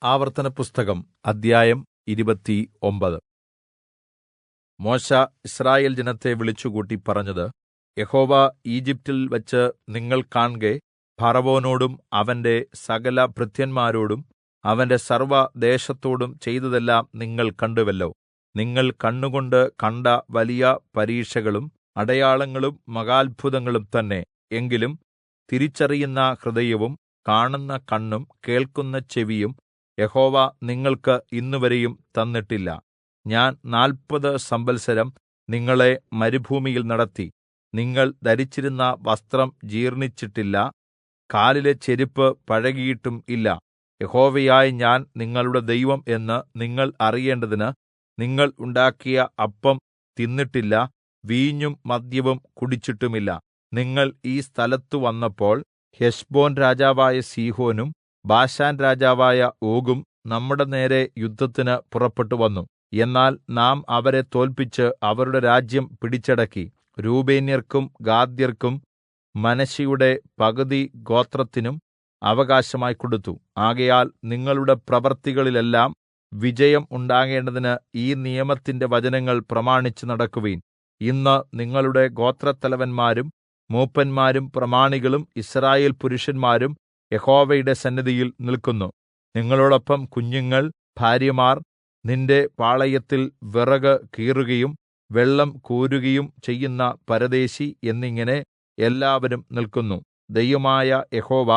ആവർത്തനപുസ്തകം അദ്ധ്യായം 29. മോശെ യിസ്രായേൽ ജനത്തെ വിളിച്ചുകൂട്ടി പറഞ്ഞത്, യഹോവ ഈജിപ്റ്റിൽ വച്ച് നിങ്ങൾ കാൺകെ ഫറവോനോടും അവന്റെ സകല ഭൃത്യന്മാരോടും അവന്റെ സർവ്വദേശത്തോടും ചെയ്തതെല്ലാം നിങ്ങൾ കണ്ടുവല്ലോ. നിങ്ങൾ കണ്ണുകൊണ്ട് കണ്ട വലിയ പരീക്ഷകളും അടയാളങ്ങളും മഹാത്ഭുതങ്ങളും തന്നെ. എങ്കിലും തിരിച്ചറിയുന്ന ഹൃദയവും കാണുന്ന കണ്ണും കേൾക്കുന്ന ചെവിയും യഹോവ നിങ്ങൾക്ക് ഇന്നുവരെയും തന്നിട്ടില്ല. ഞാൻ 40 സംവത്സരം നിങ്ങളെ മരുഭൂമിയിൽ നടത്തി. നിങ്ങൾ ധരിച്ചിരുന്ന വസ്ത്രം ജീർണ്ണിച്ചിട്ടില്ല, കാലിലെ ചെരിപ്പ് പഴകിയിട്ടും ഇല്ല. യഹോവയായ ഞാൻ നിങ്ങളുടെ ദൈവം എന്ന് നിങ്ങൾ അറിയേണ്ടതിന് നിങ്ങൾ ഉണ്ടാക്കിയ അപ്പം തിന്നിട്ടില്ല, വീഞ്ഞും മദ്യവും കുടിച്ചിട്ടുമില്ല. നിങ്ങൾ ഈ സ്ഥലത്തു വന്നപ്പോൾ ഹെശ്ബോൻ രാജാവായ സീഹോനും ബാശാൻ രാജാവായ ഓഗും നമ്മുടെ നേരെ യുദ്ധത്തിന് പുറപ്പെട്ടുവന്നു. എന്നാൽ നാം അവരെ തോല്പിച്ച് അവരുടെ രാജ്യം പിടിച്ചടക്കി. രൂബേന്യർക്കും ഗാദ്യർക്കും മനശ്ശെയുടെ പകുതി ഗോത്രത്തിനും അവകാശമായി കൊടുത്തു. ആകയാൽ നിങ്ങളുടെ പ്രവൃത്തികളിലെല്ലാം വിജയം ഉണ്ടാകേണ്ടതിന് ഈ നിയമത്തിന്റെ വചനങ്ങൾ പ്രമാണിച്ച് നടക്കുവിൻ. ഇന്ന് നിങ്ങളുടെ ഗോത്രത്തലവന്മാരും മൂപ്പന്മാരും പ്രമാണികളും യിസ്രായേൽ പുരുഷന്മാരും യഹോവയുടെ സന്നിധിയിൽ നില്ക്കുന്നു. നിങ്ങളോടൊപ്പം കുഞ്ഞുങ്ങൾ, ഭാര്യമാർ, നിന്റെ പാളയത്തിൽ വിറക് കീറുകയും വെള്ളം കോരുകയും ചെയ്യുന്ന പരദേശി എന്നിങ്ങനെ എല്ലാവരും നില്ക്കുന്നു. ദൈവമായ യഹോവ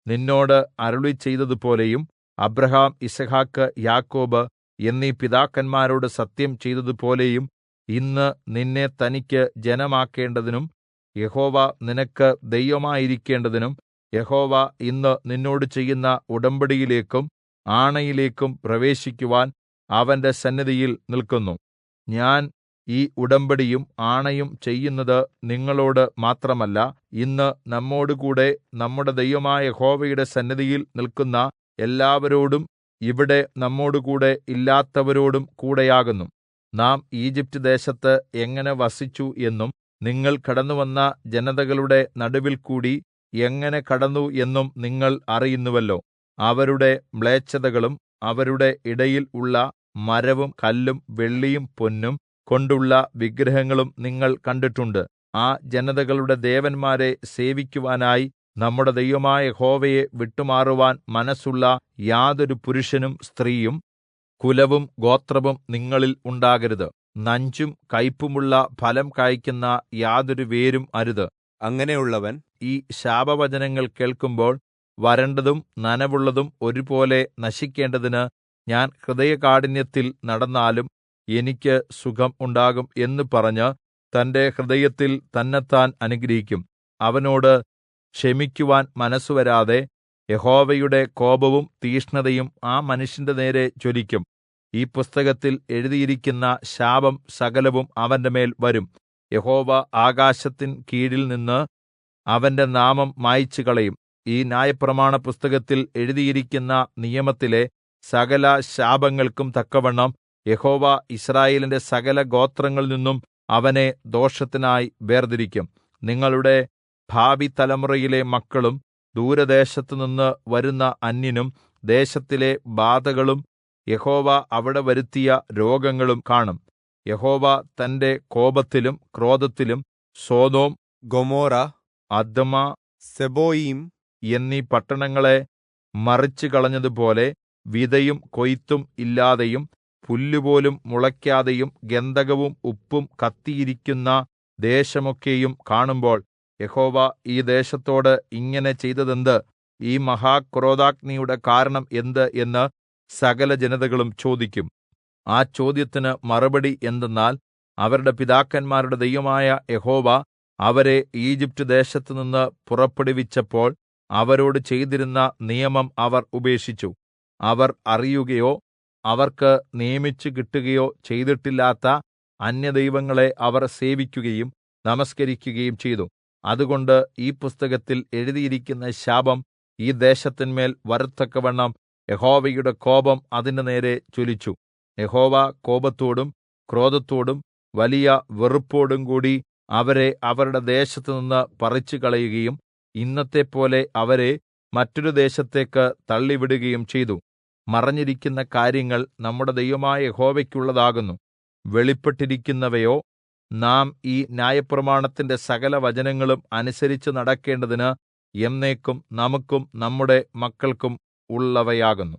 നിന്നോട് അരുളിച്ചെയ്തതുപോലെയും അബ്രാഹാം, യിസ്ഹാക്ക്, യാക്കോബ് എന്നീ പിതാക്കന്മാരോട് സത്യം ചെയ്തതുപോലെയും ഇന്ന് നിന്നെ തനിക്ക് ജനമാക്കേണ്ടതിനും യഹോവ നിനക്ക് ദൈവമായിരിക്കേണ്ടതിനും യഹോവ ഇന്ന് നിന്നോട് ചെയ്യുന്ന ഉടമ്പടിയിലേക്കും ആണയിലേക്കും പ്രവേശിക്കുവാൻ അവന്റെ സന്നിധിയിൽ നില്ക്കുന്നു. ഞാൻ ഈ ഉടമ്പടിയും ആണയും ചെയ്യുന്നത് നിങ്ങളോട് മാത്രമല്ല, ഇന്ന് നമ്മോടുകൂടെ നമ്മുടെ ദൈവമായ യഹോവയുടെ സന്നിധിയിൽ നില്ക്കുന്ന എല്ലാവരോടും ഇവിടെ നമ്മോടുകൂടെ ഇല്ലാത്തവരോടും കൂടെയാകുന്നു. നാം ഈജിപ്റ്റ് ദേശത്ത് എങ്ങനെ വസിച്ചു എന്നും നിങ്ങൾ കടന്നുവന്ന ജനതകളുടെ നടുവിൽകൂടി എങ്ങനെ കടന്നു എന്നും നിങ്ങൾ അറിയുന്നുവല്ലോ. അവരുടെ മ്ലേച്ഛതകളും അവരുടെ ഇടയിൽ ഉള്ള മരവും കല്ലും വെള്ളിയും പൊന്നും കൊണ്ടുള്ള വിഗ്രഹങ്ങളും നിങ്ങൾ കണ്ടിട്ടുണ്ട്. ആ ജനതകളുടെ ദേവന്മാരെ സേവിക്കുവാനായി നമ്മുടെ ദൈവമായ യഹോവയെ വിട്ടുമാറുവാൻ മനസ്സുള്ള യാതൊരു പുരുഷനും സ്ത്രീയും കുലവും ഗോത്രവും നിങ്ങളിൽ ഉണ്ടാകരുത്. നഞ്ചും കയ്പുമുള്ള ഫലം കായ്ക്കുന്ന യാതൊരു വേരും അരുത്. അങ്ങനെയുള്ളവൻ ഈ ശാപവചനങ്ങൾ കേൾക്കുമ്പോൾ വരണ്ടതും നനവുള്ളതും ഒരുപോലെ നശിക്കേണ്ടതിന് ഞാൻ ഹൃദയകാഠിന്യത്തിൽ നടന്നാലും എനിക്ക് സുഖം ഉണ്ടാകും എന്ന് പറഞ്ഞ് തന്റെ ഹൃദയത്തിൽ തന്നെത്താൻ അനുഗ്രഹിക്കും. അവനോട് ക്ഷമിക്കുവാൻ മനസ്സുവരാതെ യഹോവയുടെ കോപവും തീക്ഷ്ണതയും ആ മനുഷ്യന്റെ നേരെ ജ്വലിക്കും. ഈ പുസ്തകത്തിൽ എഴുതിയിരിക്കുന്ന ശാപം സകലവും അവന്റെ മേൽ വരും. യഹോവ ആകാശത്തിൻ കീഴിൽ നിന്ന് അവന്റെ നാമം മായിച്ചുകളയും. ഈ ന്യായപ്രമാണ പുസ്തകത്തിൽ എഴുതിയിരിക്കുന്ന നിയമത്തിലെ സകല ശാപങ്ങൾക്കും തക്കവണ്ണം യഹോവ യിസ്രായേലിന്റെ സകല ഗോത്രങ്ങളിൽ നിന്നും അവനെ ദോഷത്തിനായി വേർതിരിക്കും. നിങ്ങളുടെ ഭാവി തലമുറയിലെ മക്കളും ദൂരദേശത്തുനിന്ന് വരുന്ന അന്യനും ദേശത്തിലെ ബാധകളും യഹോവ അവിടെ വരുത്തിയ രോഗങ്ങളും കാണും. യഹോവ തന്റെ കോപത്തിലും ക്രോധത്തിലും സൊദോം, ഗൊമോറ, അദ്മ, സെബോയീം എന്നീ പട്ടണങ്ങളെ മറിച്ചുകളഞ്ഞതുപോലെ വിതയും കൊയ്ത്തും ഇല്ലാതെയും പുല്ലുപോലും മുളയ്ക്കാതെയും ഗന്ധകവും ഉപ്പും കത്തിയിരിക്കുന്ന ദേശമൊക്കെയും കാണുമ്പോൾ യഹോവ ഈ ദേശത്തോട് ഇങ്ങനെ ചെയ്തതെന്ത്? ഈ മഹാക്രോധാഗ്നിയുടെ കാരണം എന്ത് എന്ന് സകല ജനതകളും ചോദിക്കും. ആ ചോദ്യത്തിന് മറുപടി എന്തെന്നാൽ, അവരുടെ പിതാക്കന്മാരുടെ ദൈവമായ യഹോവ അവരെ ഈജിപ്റ്റ് ദേശത്തുനിന്ന് പുറപ്പെടുവിച്ചപ്പോൾ അവരോട് ചെയ്തിരുന്ന നിയമം അവർ ഉപേക്ഷിച്ചു. അവർ അറിയുകയോ അവർക്ക് നിയമിച്ചു കിട്ടുകയോ ചെയ്തിട്ടില്ലാത്ത അന്യദൈവങ്ങളെ അവർ സേവിക്കുകയും നമസ്കരിക്കുകയും ചെയ്തു. അതുകൊണ്ട് ഈ പുസ്തകത്തിൽ എഴുതിയിരിക്കുന്ന ശാപം ഈ ദേശത്തിന്മേൽ വരത്തക്കവണ്ണം യഹോവയുടെ കോപം അതിന്റെ നേരെ ജ്വലിച്ചു. യഹോവ കോപത്തോടും ക്രോധത്തോടും വലിയ വെറുപ്പോടും കൂടി അവരെ അവരുടെ ദേശത്തുനിന്ന് പറിച്ചുകളയുകയും ഇന്നത്തെപ്പോലെ അവരെ മറ്റൊരു ദേശത്തേക്ക് തള്ളിവിടുകയും ചെയ്തു. മറഞ്ഞിരിക്കുന്ന കാര്യങ്ങൾ നമ്മുടെ ദൈവമായ യഹോവയ്ക്കുള്ളതാകുന്നു. വെളിപ്പെട്ടിരിക്കുന്നവയോ നാം ഈ ന്യായപ്രമാണത്തിന്റെ സകലവചനങ്ങളും അനുസരിച്ച് നടക്കേണ്ടതിന് എന്നേക്കും നമുക്കും നമ്മുടെ മക്കൾക്കും ഉള്ളവയാകുന്നു.